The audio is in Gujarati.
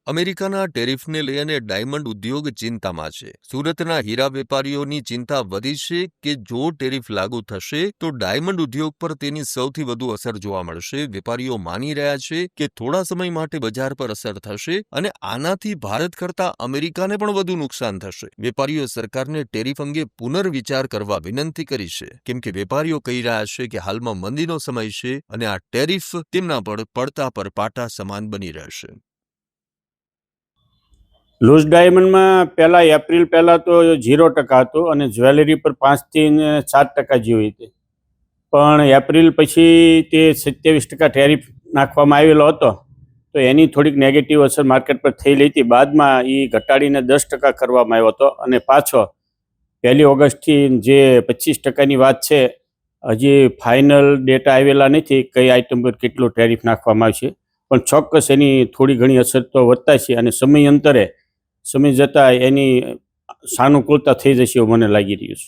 અમેરિકાના ટેરિફને લઈને ડાયમંડ ઉદ્યોગ ચિંતામાં છે. સુરતના હીરા વેપારીઓની ચિંતા વધી છે કે જો ટેરિફ લાગુ થશે તો ડાયમંડ ઉદ્યોગ પર તેની સૌથી વધુ અસર જોવા મળશે. વેપારીઓ માની રહ્યા છે કે થોડા સમય માટે બજાર પર અસર થશે અને આનાથી ભારત કરતાં અમેરિકાને પણ વધુ નુકસાન થશે. વેપારીઓ સરકારને ટેરિફ અંગે પુનર્વિચાર કરવા વિનંતી કરી છે, કેમ કે વેપારીઓ કહી રહ્યા છે કે હાલમાં મંદીનો સમય છે અને આ ટેરિફ તેમના પર પડતા પર પાટા સમાન બની રહેશે. લૂઝ ડાયમંડમાં પહેલાં એપ્રિલ પહેલાં તો 0% હતું અને જ્વેલરી પર 5 થી 7% જેવી હતી, પણ એપ્રિલ પછી તે 27% ટેરિફ નાખવામાં આવેલો હતો, તો એની થોડીક નેગેટિવ અસર માર્કેટ પર થયેલી હતી. બાદમાં એ ઘટાડીને 10% કરવામાં આવ્યો હતો અને પાછો 1 ઓગસ્ટથી જે 25%ની વાત છે, હજી ફાઇનલ ડેટા આવેલા નથી કઈ આઇટમ પર કેટલું ટેરિફ નાખવામાં આવશે, પણ ચોક્કસ એની થોડી ઘણી અસર તો વધતા છે અને સમય જતાં એની સાનુકૂળતા થઈ જશે એવું મને લાગી રહ્યું છે.